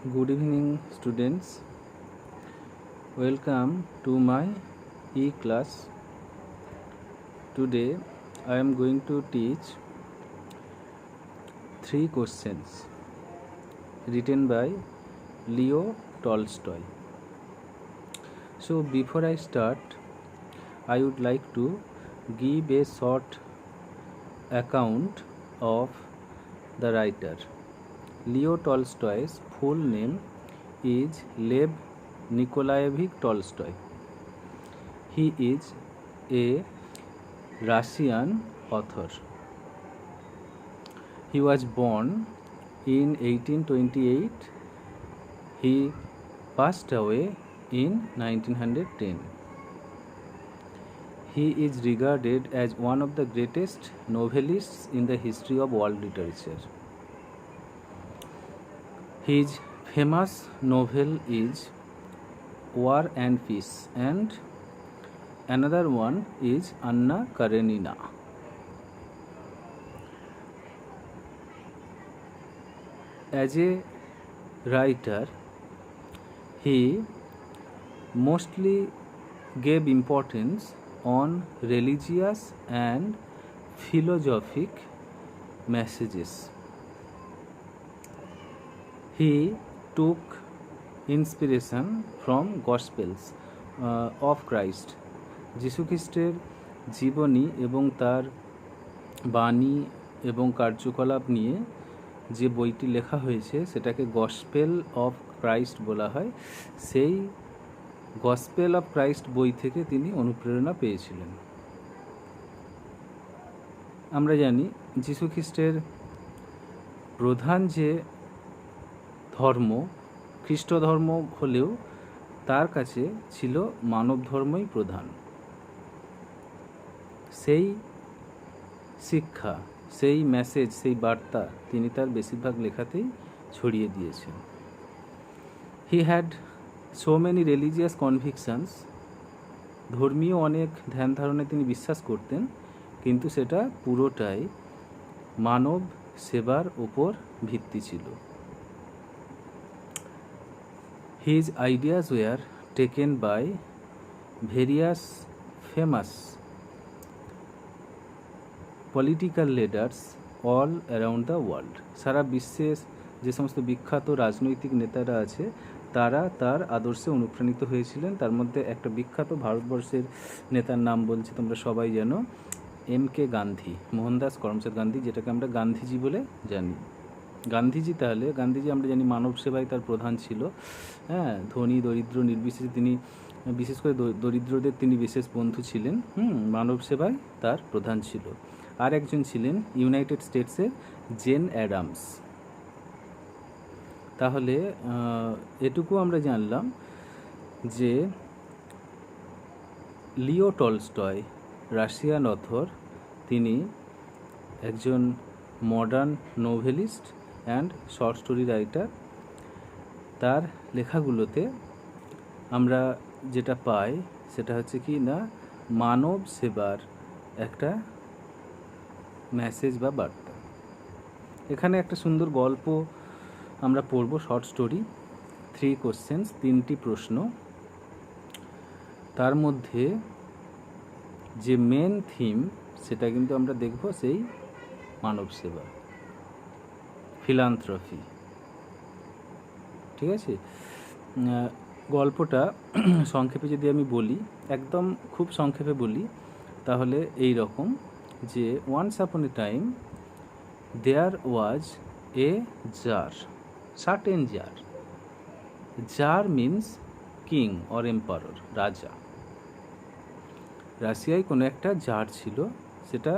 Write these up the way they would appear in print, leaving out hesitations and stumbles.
Good evening, students. Welcome to my e-class. Today, I am going to teach 3 questions written by Leo Tolstoy. So, before I start, I would like to give a short account of the writer. Leo Tolstoy's full name is Lev Nikolaevich Tolstoy. He is a Russian author. He was born in 1828. He passed away in 1910. He is regarded as one of the greatest novelists in the history of world literature. His famous novel is War and Peace, and another one is Anna Karenina. As a writer, he mostly gave importance on religious and philosophic messages. He took inspiration from Gospels of Christ. যীশু খ্রিস্টের জীবনী এবং তার বাণী এবং কার্যকলাপ নিয়ে যে বইটি লেখা হয়েছে সেটাকে গসপেল অফ ক্রাইস্ট বলা হয়। সেই গসপেল অফ ক্রাইস্ট বই থেকে তিনি অনুপ্রেরণা পেয়েছিলেন। আমরা জানি যীশু খ্রিস্টের প্রধান যে ধর্ম খ্রিস্ট ধর্ম হলেও তার কাছে ছিল মানব ধর্মই প্রধান। সেই শিক্ষা, সেই মেসেজ, সেই বার্তা তিনি তার বেশিরভাগ লেখাতেই ছড়িয়ে দিয়েছেন। He had so many religious কনভিকশনস। ধর্মীয় অনেক ধ্যান ধারণায় তিনি বিশ্বাস করতেন, কিন্তু সেটা পুরোটাই মানব সেবার উপর ভিত্তি ছিল। His ideas were taken by various famous political leaders all around the world. সারা বিশ্বের যে সমস্ত বিখ্যাত রাজনৈতিক নেতারা আছে তারা তার আদর্শে অনুপ্রাণিত হয়েছিলেন। তার মধ্যে একটা বিখ্যাত ভারতবর্ষের নেতার নাম বলছি, তোমরা সবাই জানো, এম.কে. গান্ধী, মোহনদাস করমচাঁদ গান্ধী, যেটাকে আমরা গান্ধীজি বলে জানি। গান্ধীজি আমরা জানি মানব সেবায় তার প্রধান ছিল। হ্যাঁ, ধনী দরিদ্র নির্বিশেষে তিনি, বিশেষ করে দরিদ্রদের তিনি বিশেষ বন্ধু ছিলেন। মানব সেবায় তার প্রধান ছিল। আর একজন ছিলেন ইউনাইটেড স্টেটসের জেন অ্যাডামস। তাহলে এটুকু আমরা জানলাম যে লিও টলস্টয় রাশিয়ান অথর, তিনি একজন modern novelist and short story writer. তার লেখাগুলোতে আমরা যেটা পাই সেটা হচ্ছে কি না, মানব সেবার একটা মেসেজ বা বার্তা। এখানে একটা সুন্দর গল্প আমরা পড়ব, শর্ট স্টোরি, 3 কোশ্চেন্স, 3টি প্রশ্ন। তার মধ্যে যে মেন থিম সেটা কিন্তু আমরা দেখব সেই মানব সেবা, ফিলান্থ্রপি। ঠিক আছে, গল্পটা সংক্ষেপে যদি আমি বলি, একদম খুব সংক্ষেপে বলি, তাহলে এই রকম যে once upon a time there was a czar, certain czar. Czar means king or emperor, রাজা। রাশিয়ায় কোনো একটা জার ছিল, সেটা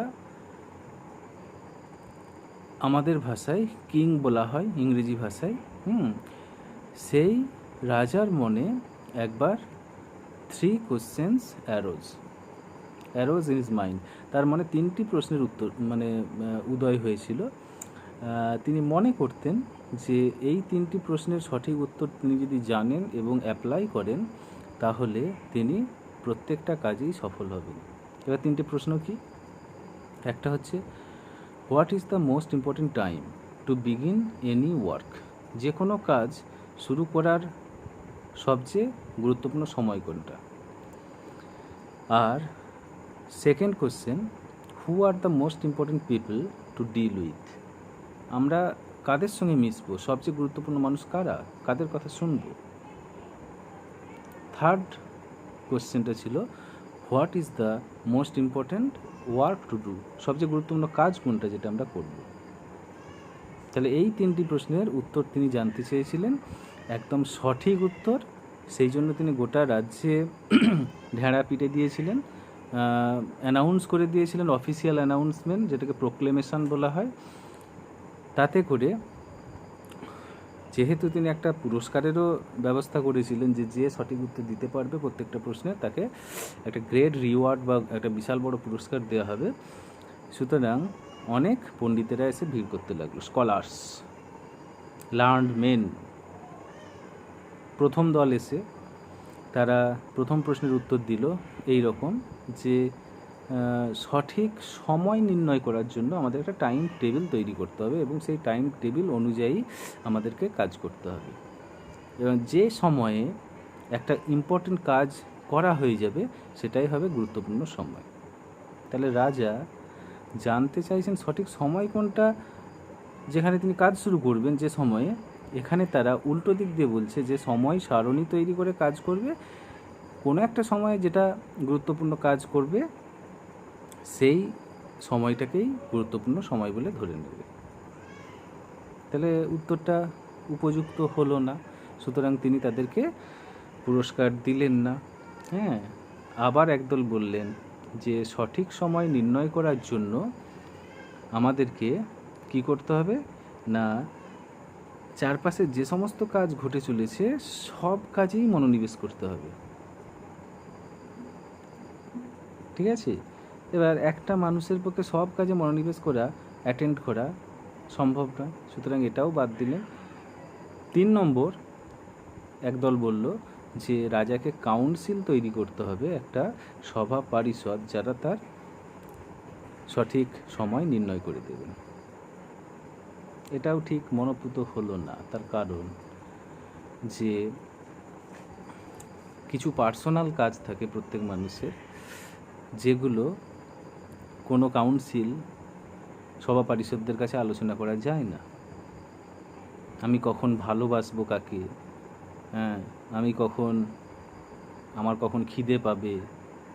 আমাদের ভাষায় কিং বলা হয়, ইংরেজি ভাষায়। সেই রাজার মনে একবার 3 questions arose in his mind. তার মনে 3টি প্রশ্নের উত্তর উদয় হয়েছিল। তিনি মনে করতেন যে এই 3টি প্রশ্নের সঠিক উত্তর তিনি যদি জানেন এবং অ্যাপ্লাই করেন তাহলে তিনি প্রত্যেকটা কাজেই সফল হবেন। এবার 3টি প্রশ্ন কি? একটা হচ্ছে, what is the most important time to begin any work? যে কোনো কাজ শুরু করার সবচেয়ে গুরুত্বপূর্ণ সময় কোনটা? আর second question, who are the most important people to deal with? আমরা কাদের সঙ্গে মিশবো, সবচেয়ে গুরুত্বপূর্ণ মানুষ কারা, কাদের কথা শুনবো? থার্ড কোশ্চেনটা ছিল, what is the most important work to do? সবচেয়ে গুরুত্বপূর্ণ কাজ কোনটা যেটা আমরা করব? তাহলে এই তিনটি প্রশ্নের উত্তর তিনি জানতে চেয়েছিলেন, একদম সঠিক উত্তর। সেই জন্য তিনি গোটা রাজ্যে ঢেঁড়া পিটে দিয়েছিলেন, অ্যানাউন্স করে দিয়েছিলেন, অফিসিয়াল অ্যানাউন্সমেন্ট, যেটাকে প্রোক্লেমেশন বলা হয়। তাতে করে যেহেতু তিনি একটা পুরস্কারেরও ব্যবস্থা করেছিলেন, যে সঠিক উত্তর দিতে পারবে প্রত্যেকটা প্রশ্নে তাকে একটা গ্রেট রিওয়ার্ড বা একটা বিশাল বড় পুরস্কার দেওয়া হবে, সুতরাং অনেক পণ্ডিতেরা এসে ভিড় করতে লাগলো। স্কলার্স, লার্নড মেন, প্রথম দল এসে তারা প্রথম প্রশ্নের উত্তর দিল এই রকম যে সঠিক সময় নির্ণয় করার জন্য আমাদের একটা টাইম টেবিল তৈরি করতে হবে এবং সেই টাইম টেবিল অনুযায়ী আমাদেরকে কাজ করতে হবে, এবং যে সময়ে একটা ইম্পর্টেন্ট কাজ করা হয়ে যাবে সেটাই হবে গুরুত্বপূর্ণ সময়। তাহলে রাজা জানতে চাইছেন সঠিক সময় কোনটা যেখানে তিনি কাজ শুরু করবেন, যে সময়ে। এখানে তারা উল্টো দিক দিয়ে বলছে যে সময় সারণী তৈরি করে কাজ করবে, কোনো একটা সময়ে যেটা গুরুত্বপূর্ণ কাজ করবে সেই সময়টাকেই গুরুত্বপূর্ণ সময় বলে ধরে নেবে। তাহলে উত্তরটা উপযুক্ত হলো না, সুতরাং তিনি তাদেরকে পুরস্কার দিলেন না। হ্যাঁ, আবার একদল বললেন যে সঠিক সময় নির্ণয় করার জন্য আমাদেরকে কি করতে হবে না, চারপাশে যে সমস্ত কাজ ঘটে চলেছে সব কাজেই মনোনিবেশ করতে হবে। ঠিক আছে, এবার একটা মানুষের পক্ষে সব কাজে মনোনিবেশ করা, অ্যাটেন্ড করা সম্ভব নয়, সুতরাং এটাও বাদ দিলেন। 3 নম্বর, একদল বলল যে রাজাকে কাউন্সিল তৈরি করতে হবে, একটা সভা পরিষদ, যারা তার সঠিক সময় নির্ণয় করে দেবেন। এটাও ঠিক মনোপুত হলো না, তার কারণ যে কিছু পার্সোনাল কাজ থাকে প্রত্যেক মানুষের, যেগুলো কোনো কাউন্সিল সভা পরিষদদের কাছে আলোচনা করা যায় না। আমি কখন ভালোবাসবো কাকে, হ্যাঁ, আমি কখন, আমার কখন খিদে পাবে,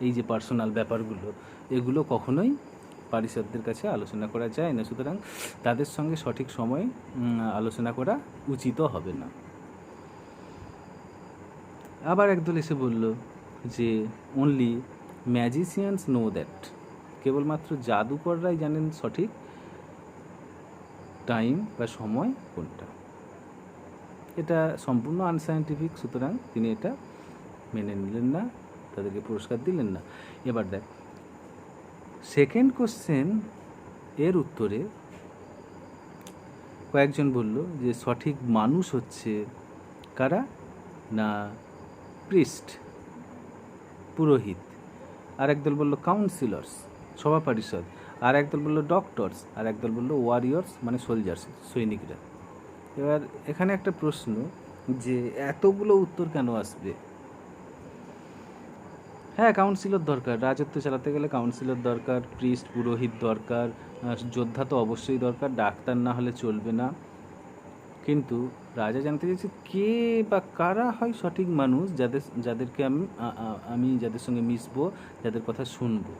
এই যে পার্সোনাল ব্যাপারগুলো, এগুলো কখনোই পরিষদদের কাছে আলোচনা করা যায় না, সুতরাং তাদের সঙ্গে সঠিক সময়ে আলোচনা করা উচিত হবে না। আবার একদল এসে বলল যে অনলি ম্যাজিশিয়ানস নো দ্যাট, কেবলমাত্র জাদুকররাই জানেন সঠিক টাইম বা সময় কোনটা। এটা সম্পূর্ণ আনসাইন্টিফিক, সুতরাং তিনি এটা মেনে নিলেন না, তাদেরকে পুরস্কার দিলেন না। এবার দেখ সেকেন্ড কোশ্চেন এর উত্তরে কয়েকজন বলল যে সঠিক মানুষ হচ্ছে কারা না, প্রিস্ট, পুরোহিত। আর একদল বলল কাউন্সিলর্স, সভা পরিষদ। আর একদল বলল ডক্টরস, আর একদল বলল ওয়ারিয়র্স, মানে সোলজার্স, সৈনিকরা। এবার এখানে একটা প্রশ্ন যে এতগুলো উত্তর কেন আসবে? হ্যাঁ, কাউন্সিলর দরকার, রাজত্ব চালাতে গেলে কাউন্সিলর দরকার, প্রিস্ট, পুরোহিত দরকার, যোদ্ধা তো অবশ্যই দরকার, ডাক্তার না হলে চলবে না। কিন্তু রাজা জানতে চাইছে কে বা কারা হয় সঠিক মানুষ, যাদেরকে আমি যাদের সঙ্গে মিশবো, যাদের কথা শুনবো।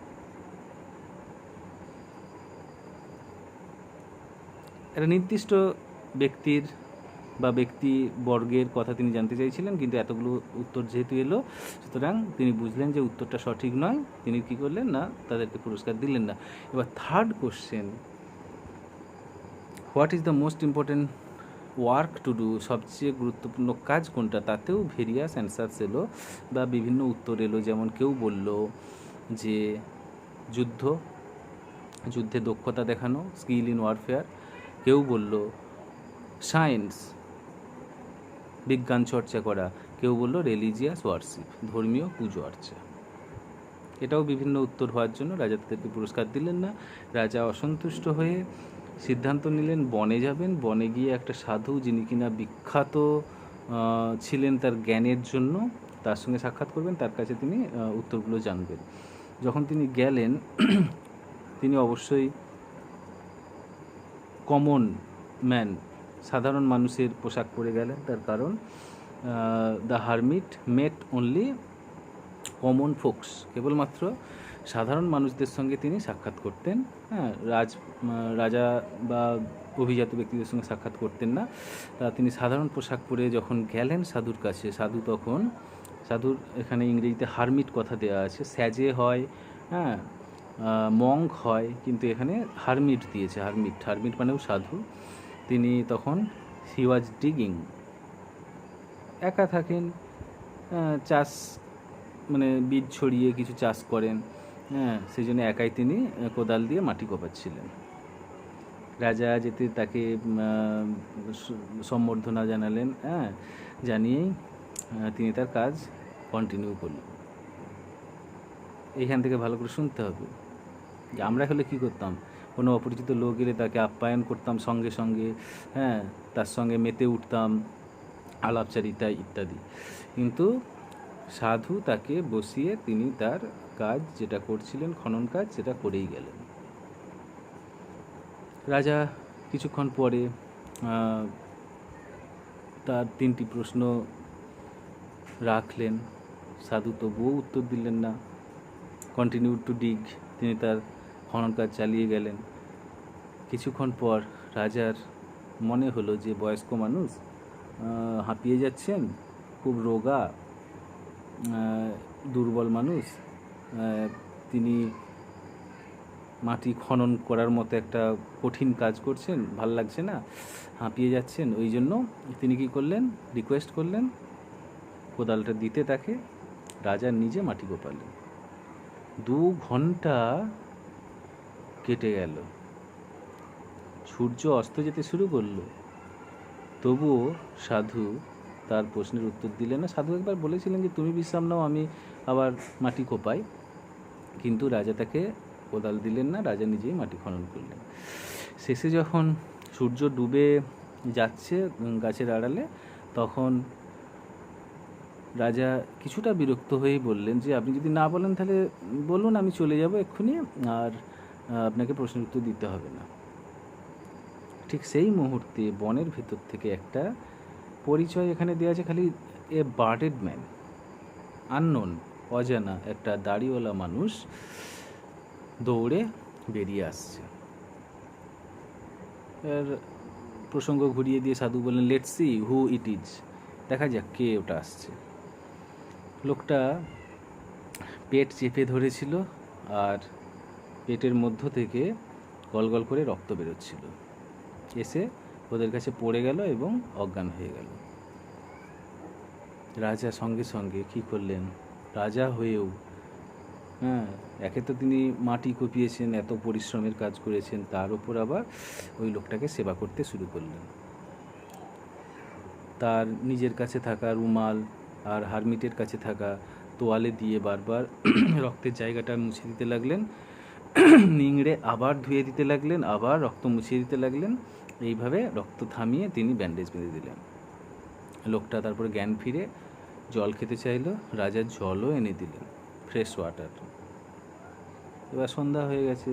একটা নির্দিষ্ট ব্যক্তির বা ব্যক্তিবর্গের কথা তিনি জানতে চাইছিলেন, কিন্তু এতগুলো উত্তর যেহেতু এলো, সুতরাং তিনি বুঝলেন যে উত্তরটা সঠিক নয়, তিনি কী করলেন না, তাদেরকে পুরস্কার দিলেন না। এবার third question, what is the most important work to do, সবচেয়ে গুরুত্বপূর্ণ কাজ কোনটা, তাতেও ভেরিয়াস অ্যান্সার্স এলো বা বিভিন্ন উত্তর এলো। যেমন কেউ বলল যে যুদ্ধে দক্ষতা দেখানো, স্কিল ইন ওয়ারফেয়ার। কেউ বলল সায়েন্স, বিজ্ঞান চর্চা করা। কেউ বলল রিলিজিয়াস ওয়ার্শিপ, ধর্মীয় পুজো অর্চা। এটাও বিভিন্ন উত্তর হওয়ার জন্য রাজা তাদেরকে পুরস্কার দিলেন না। রাজা অসন্তুষ্ট হয়ে সিদ্ধান্ত নিলেন বনে যাবেন, বনে গিয়ে একটা সাধু, যিনি কিনা বিখ্যাত ছিলেন তার জ্ঞানের জন্য, তার সঙ্গে সাক্ষাৎ করবেন, তার কাছে তিনি উত্তরগুলো জানবেন। যখন তিনি গেলেন তিনি অবশ্যই কমন ম্যান, সাধারণ মানুষের পোশাক পরে গেলেন। তার কারণ the hermit met only common folks, কেবলমাত্র সাধারণ মানুষদের সঙ্গে তিনি সাক্ষাৎ করতেন। হ্যাঁ, রাজা বা অভিজাত ব্যক্তিদের সঙ্গে সাক্ষাৎ করতেন না। তিনি সাধারণ পোশাক পরে যখন গেলেন সাধুর কাছে, সাধুর এখানে ইংরেজিতে হারমিট কথা দেওয়া আছে, স্যাজে হয়, হ্যাঁ, মঙ্ক হয়, কিন্তু এখানে হারমিট দিয়েছে। হারমিট মানেও সাধু। তিনি তখন হি ওয়াজ ডিগিং, একা থাকেন, চাষ মানে বীজ ছড়িয়ে কিছু চাষ করেন, হ্যাঁ, সেই জন্য একাই তিনি কোদাল দিয়ে মাটি কোপাচ্ছিলেন। রাজা যেতে তাকে সম্বর্ধনা জানালেন, হ্যাঁ, জানিয়েই তিনি তার কাজ কন্টিনিউ করলেন। এইখান থেকে ভালো করে শুনতে হবে যে আমরা হলে কী করতাম, কোনো অপরিচিত লোক এলে তাকে আপ্যায়ন করতাম সঙ্গে সঙ্গে, হ্যাঁ, তার সঙ্গে মেতে উঠতাম, আলাপচারিতা ইত্যাদি। কিন্তু সাধু তাকে বসিয়ে তিনি তার কাজ যেটা করছিলেন, খনন কাজ, সেটা করেই গেলেন। রাজা কিছুক্ষণ পরে তার 3টি প্রশ্ন রাখলেন। সাধু তবুও উত্তর দিলেন না, কন্টিনিউ টু ডিগ, তিনি তার খনন কাজ চালিয়ে গেলেন। কিছুক্ষণ পর রাজার মনে হলো যে বয়স্ক মানুষ হাঁপিয়ে যাচ্ছেন, খুব রোগা, দুর্বল মানুষ, তিনি মাটি খনন করার মতো একটা কঠিন কাজ করছেন, ভাল লাগছে না, হাঁপিয়ে যাচ্ছেন। ওই জন্য তিনি কী করলেন, রিকোয়েস্ট করলেন কোদালটা দিতে তাকে। রাজা নিজে মাটি কোপালেন। 2 ঘন্টা কেটে গেল, সূর্য অস্ত যেতে শুরু করলো, তবুও সাধু তার প্রশ্নের উত্তর দিলেন না। সাধু একবার বলেছিলেন যে তুমি বিশ্রাম নাও, আমি আবার মাটি কোপাই, কিন্তু রাজা তাকে কোদাল দিলেন না, রাজা নিজেই মাটি খনন করলেন। শেষে যখন সূর্য ডুবে যাচ্ছে গাছের আড়ালে, তখন রাজা কিছুটা বিরক্ত হয়েই বললেন যে আপনি যদি না বলেন তাহলে বলুন, আমি চলে যাব এক্ষুনি, আর আপনাকে প্রশ্নের উত্তর দিতে হবে না। ঠিক সেই মুহূর্তে বনের ভেতর থেকে একটা পরিচয় এখানে দেওয়া আছে, খালি এ বার্ডেড ম্যান, আননোন, অজানা একটা দাড়িওয়ালা মানুষ দৌড়ে বেরিয়ে আসছে। এর প্রসঙ্গ ঘুরিয়ে দিয়ে সাধু বললেন, let's see who it is, দেখা যাক কে ওটা আসছে। লোকটা পেট চেপে ধরেছিল আর পেটের মধ্য থেকে গলগল করে রক্ত বেরোচ্ছিল। এসে ওদের কাছে পড়ে গেল এবং অজ্ঞান হয়ে গেল। রাজা সঙ্গে সঙ্গে কী করলেন, রাজা হয়েও, হ্যাঁ, একে তো তিনি মাটি কুপিয়েছেন, এত পরিশ্রমের কাজ করেছেন, তার উপর আবার ওই লোকটাকে সেবা করতে শুরু করলেন। তার নিজের কাছে থাকা রুমাল আর হারমিটের কাছে থাকা তোয়ালে দিয়ে বারবার রক্তের জায়গাটা মুছে দিতে লাগলেন, নিংড়ে আবার ধুয়ে দিতে লাগলেন, আবার রক্ত মুছিয়ে দিতে লাগলেন। এইভাবে রক্ত থামিয়ে তিনি ব্যান্ডেজ বেঁধে দিলেন। লোকটা তারপরে জ্ঞান ফিরে জল খেতে চাইলো, রাজা জলও এনে দিলেন, ফ্রেশ ওয়াটার। এবার সন্ধ্যা হয়ে গেছে,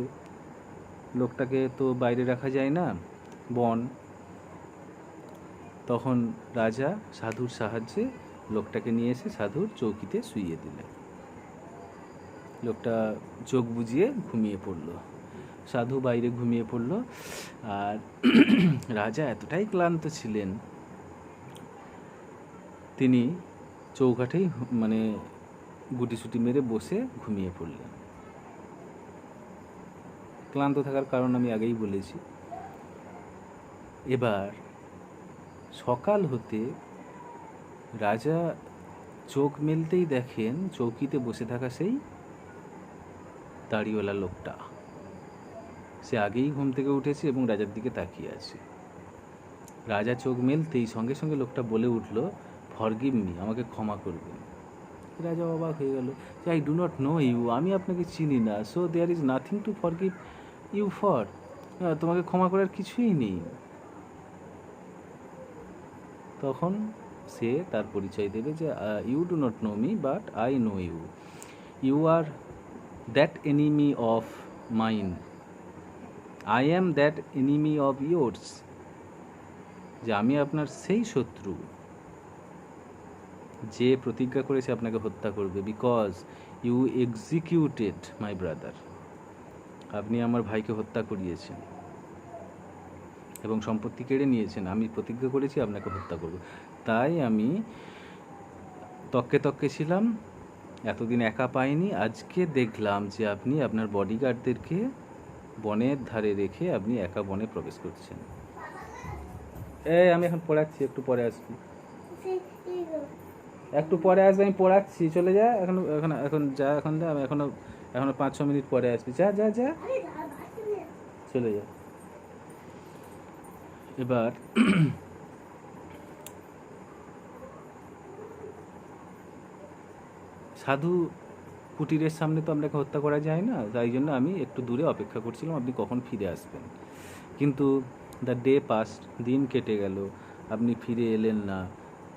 লোকটাকে তো বাইরে রাখা যায় না, বন। তখন রাজা সাধুর সাহায্যে লোকটাকে নিয়ে এসে সাধুর চৌকিতে শুইয়ে দিলেন। লোকটা চোখ বুজিয়ে ঘুমিয়ে পড়ল, সাধু বাইরে ঘুমিয়ে পড়ল। আর রাজা এতটাই ক্লান্ত ছিলেন, তিনি চৌকাঠেই মানে গুটিসুটি মেরে বসে ঘুমিয়ে পড়লেন। ক্লান্ত থাকার কারণ আমি আগেই বলেছি। এবার সকাল হতে রাজা চোখ মেলতেই দেখেন চৌকিতে বসে থাকা সেই দাড়িওয়ালা লোকটা। সে আগেই ঘুম থেকে উঠেছে এবং রাজার দিকে তাকিয়ে আছে। রাজা চোখ মেলতেই সঙ্গে সঙ্গে লোকটা বলে উঠল, ফরগিভ মি, আমাকে ক্ষমা করবেন। রাজা অবাক হয়ে গেল, I do not know you, আমি আপনাকে চিনি না, so there is nothing to forgive you for, তোমাকে ক্ষমা করার কিছুই নেই। তখন সে তার পরিচয় দেবে যে you do not know me but I know you, you are that enemy of mine, I am that enemy of yours, যে আমি আপনার সেই শত্রু যে প্রতিজ্ঞা করেছে আপনাকে হত্যা করবে, because you executed my brother, আপনি আমার ভাইকে হত্যা করিয়েছেন এবং সম্পত্তি কেড়ে নিয়েছেন, আমি প্রতিজ্ঞা করেছি আপনাকে হত্যা করব। তাই আমি তককে তককে ছিলাম, এতদিন একা পাইনি, আজকে দেখলাম যে আপনি আপনার বডিগার্ডদেরকে বনের ধারে রেখে আপনি একা বনে প্রবেশ করছেন। আমি এখন পড়াচ্ছি, একটু পরে আসবি, একটু পরে আসবে, আমি পড়াচ্ছি, চলে যা এখন, এখন এখন যা, এখন যা, আমি এখনো 5-6 মিনিট পরে আসবি, যা যা যা, চলে যা। এবার সাধু কুটিরের সামনে তো আপনাকে হত্যা করা যায় না, তাই জন্য আমি একটু দূরে অপেক্ষা করছিলাম আপনি কখন ফিরে আসবেন। কিন্তু দ্য ডে পাস্ট, দিন কেটে গেল, আপনি ফিরে এলেন না।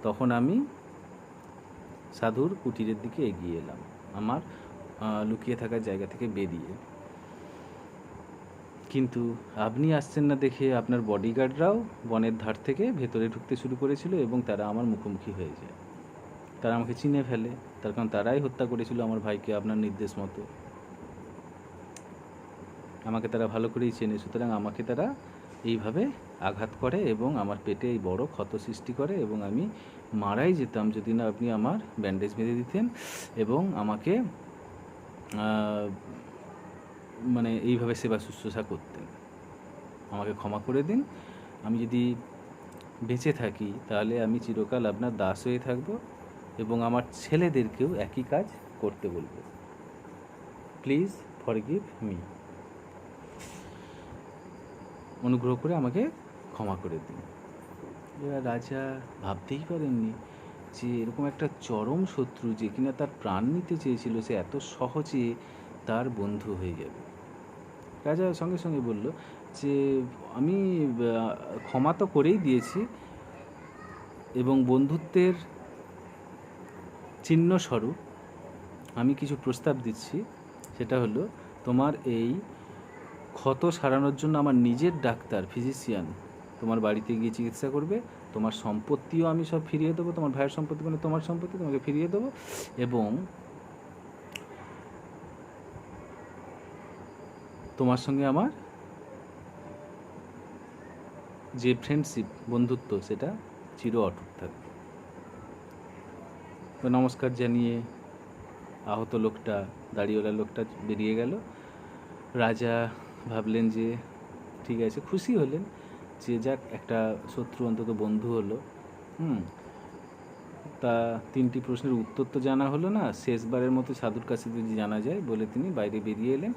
তখন আমি সাধুর কুটিরের দিকে এগিয়ে এলাম, আমার লুকিয়ে থাকার জায়গা থেকে বেরিয়ে। কিন্তু আপনি আসছেন না দেখে আপনার বডিগার্ডরাও বনের ধার থেকে ভেতরে ঢুকতে শুরু করেছিল এবং তারা আমার মুখোমুখি হয়ে যায়। তারা আমাকে চিনে ফেলে, তার কারণ তারাই হত্যা করেছিল আমার ভাইকে আপনার নির্দেশ মতো। আমাকে তারা ভালো করেই চেনে, সুতরাং আমাকে তারা এইভাবে আঘাত করে এবং আমার পেটে এই বড় ক্ষত সৃষ্টি করে এবং আমি মারাই যেতাম যদি না আপনি আমার ব্যান্ডেজ বেঁধে দিতেন এবং আমাকে মানে এইভাবে সেবা শুশ্রূষা করতেন। আমাকে ক্ষমা করে দিন, আমি যদি বেঁচে থাকি তাহলে আমি চিরকাল আপনার দাস হয়ে থাকব এবং আমার ছেলেদেরকেও একই কাজ করতে বলবো। প্লিজ ফরগিভ মি, অনুগ্রহ করে আমাকে ক্ষমা করে দিন। এবার রাজা ভাবতেই পারেননি যে এরকম একটা চরম শত্রু যে কিনা তার প্রাণ নিতে চেয়েছিল, সে এত সহজে তার বন্ধু হয়ে যাবে। রাজা সঙ্গে সঙ্গে বলল যে আমি ক্ষমা তো করেই দিয়েছি এবং বন্ধুত্বের চিহ্ন স্বরূপ আমি কিছু প্রস্তাব দিচ্ছি। সেটা হলো, তোমার এই ক্ষত সারানোর জন্য আমার নিজের ডাক্তার, ফিজিশিয়ান তোমার বাড়িতে গিয়ে চিকিৎসা করবে, তোমার সম্পত্তিও আমি সব ফিরিয়ে দেবো, তোমার ভাইয়ের সম্পত্তি মানে তোমার সম্পত্তি তোমাকে ফিরিয়ে দেবো, এবং তোমার সঙ্গে আমার যে ফ্রেন্ডশিপ, বন্ধুত্ব, সেটা চির অটুট থাকবে। নমস্কার জানিয়ে আহত লোকটা, দাড়িওয়ালা লোকটা বেরিয়ে গেল। রাজা ভাবলেন যে ঠিক আছে, খুশি হলেন যে যাক একটা শত্রু অন্তত বন্ধু হলো। তা 3টি প্রশ্নের উত্তর তো জানা হলো না, শেষবারের মতো সাধুর কাছে যদি জানা যায় বলে তিনি বাইরে বেরিয়ে এলেন।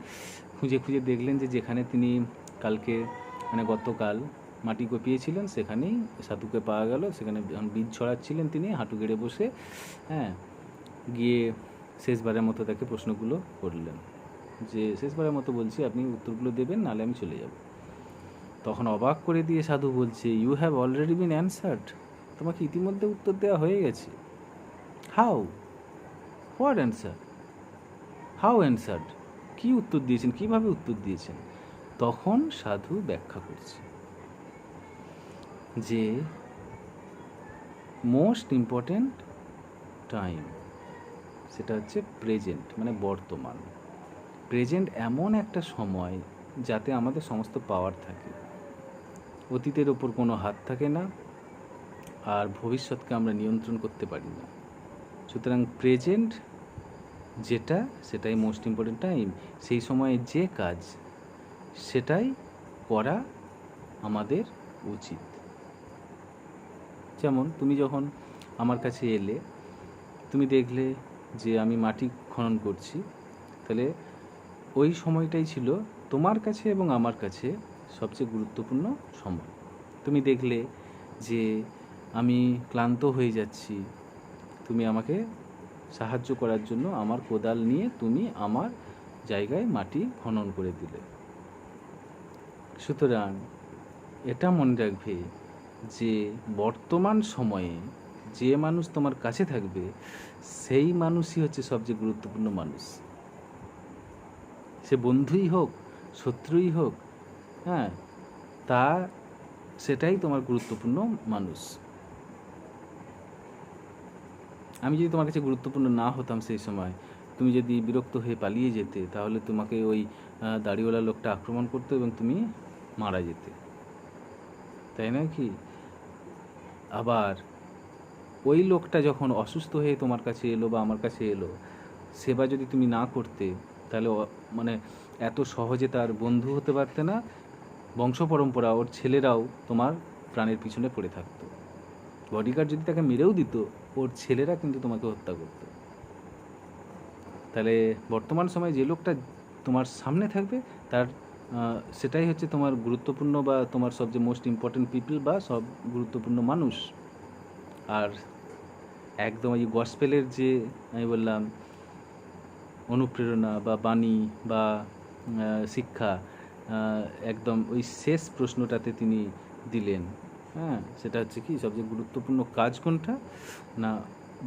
খুঁজে খুঁজে দেখলেন যে যেখানে তিনি কালকে মানে গতকাল মাটি কপিয়েছিলেন সেখানেই সাধুকে পাওয়া গেল। সেখানে বীজ ছড়াচ্ছিলেন তিনি হাঁটু গেড়ে বসে। গিয়ে শেষবারের মতো তাকে প্রশ্নগুলো করলেন যে শেষবারের মতো বলছি, আপনি উত্তরগুলো দেবেন, নাহলে আমি চলে যাব। তখন অবাক করে দিয়ে সাধু বলছে, you have already been answered, তোমাকে ইতিমধ্যে উত্তর দেওয়া হয়ে গেছে। How? What answer? How answered? কী উত্তর দিয়েছেন, কীভাবে উত্তর দিয়েছেন? তখন সাধু ব্যাখ্যা করছে যে মোস্ট ইম্পর্ট্যান্ট টাইম, সেটা হচ্ছে প্রেজেন্ট, মানে বর্তমান। প্রেজেন্ট এমন একটা সময় যাতে আমাদের সমস্ত পাওয়ার থাকে, অতীতের ওপর কোনো হাত থাকে না, আর ভবিষ্যৎকে আমরা নিয়ন্ত্রণ করতে পারি না। সুতরাং প্রেজেন্ট যেটা, সেটাই মোস্ট ইম্পর্ট্যান্ট টাইম। সেই সময়ে যে কাজ সেটাই করা আমাদের উচিত। যেমন তুমি যখন আমার কাছে এলে, তুমি দেখলে যে আমি মাটি খনন করছি, তাহলে ওই সময়টাই ছিল তোমার কাছে এবং আমার কাছে সবচেয়ে গুরুত্বপূর্ণ সময়। তুমি দেখলে যে আমি ক্লান্ত হয়ে যাচ্ছি, তুমি আমাকে সাহায্য করার জন্য আমার কোদাল নিয়ে তুমি আমার জায়গায় মাটি খনন করে দিলে। সুতরাং এটা মনে রাখবে যে বর্তমান সময়ে যে মানুষ তোমার কাছে থাকবে সেই মানুষই হচ্ছে সবচেয়ে গুরুত্বপূর্ণ মানুষ। সে বন্ধুই হোক, শত্রুই হোক, হ্যাঁ, তা সেটাই তোমার গুরুত্বপূর্ণ মানুষ। আমি যদি তোমার কাছে গুরুত্বপূর্ণ না হতাম সেই সময়, তুমি যদি বিরক্ত হয়ে পালিয়ে যেতে, তাহলে তোমাকে ওই দাড়িওয়ালা লোকটা আক্রমণ করতো এবং তুমি মারা যেতে, তাই নয় কি? আবার ওই লোকটা যখন অসুস্থ হয়ে তোমার কাছে এলো বা আমার কাছে এলো, সেবা যদি তুমি না করতে, তাহলে মানে এত সহজে তার বন্ধু হতে পারতে না, বংশ পরম্পরা ওর ছেলেরাও তোমার প্রাণের পিছনে পড়ে থাকতো। বডিগার্ড যদি তাকে মেরেও দিত, ওর ছেলেরা কিন্তু তোমাকে হত্যা করতো। তাহলে বর্তমান সময়ে যে লোকটা তোমার সামনে থাকবে, তার সেটাই হচ্ছে তোমার গুরুত্বপূর্ণ বা তোমার সবচেয়ে মোস্ট ইম্পর্ট্যান্ট পিপল বা সব গুরুত্বপূর্ণ মানুষ। আর একদম এই গসপেলের যে আমি বললাম অনুপ্রেরণা বা বাণী বা শিক্ষা, একদম ওই শেষ প্রশ্নটাতে তিনি দিলেন। হ্যাঁ, সেটা হচ্ছে কি সবচেয়ে গুরুত্বপূর্ণ কাজ কোনটা না,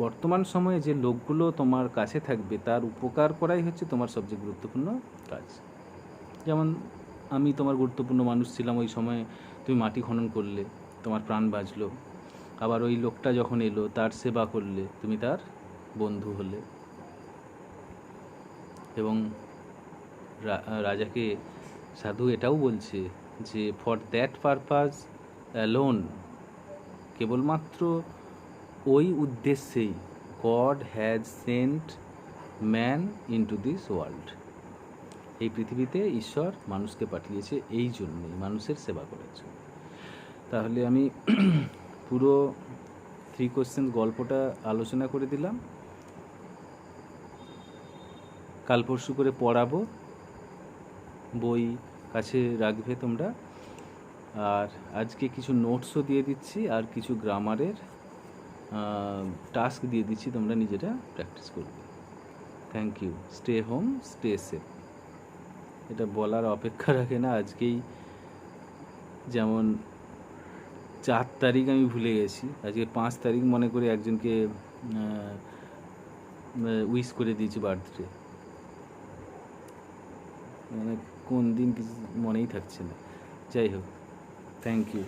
বর্তমান সময়ে যে লোকগুলো তোমার কাছে থাকবে তার উপকার করাই হচ্ছে তোমার সবচেয়ে গুরুত্বপূর্ণ কাজ। যেমন আমি তোমার গুরুত্বপূর্ণ মানুষ ছিলাম, ওই সময় তুমি মাটি খনন করলে, তোমার প্রাণ বাঁচলো। আবার ওই লোকটা যখন এলো তার সেবা করলে, তুমি তার বন্ধু হলে। এবং রাজাকে সাধু এটাও বলছে যে ফর দ্যাট পারপাস অ্যালোন, কেবলমাত্র ওই উদ্দেশ্যেই god has Saint man into this world, এই পৃথিবীতে ঈশ্বর মানুষকে পাঠিয়েছে এই জন্যই, মানুষের সেবা করার জন্য। তাহলে আমি পুরো 3 কোশ্চেন গল্পটা আলোচনা করে দিলাম। কাল পরশু করে পড়াবো, বই কাছে রাখবে তোমরা। আর আজকে কিছু নোটসও দিয়ে দিচ্ছি, আর কিছু গ্রামারের টাস্ক দিয়ে দিচ্ছি, তোমরা নিজেরা প্র্যাকটিস করবে। Thank you. Stay home, stay safe. এটা বলার অপেক্ষা রাখে না, আজকেই যেমন 4 তারিখ আমি ভুলে গেছি, আজকে 5 তারিখ মনে করে একজনকে উইশ করে দিয়েছি বার্থডে, মানে কোন দিন কিছু মনেই থাকছে না। যাই হোক, থ্যাংক ইউ।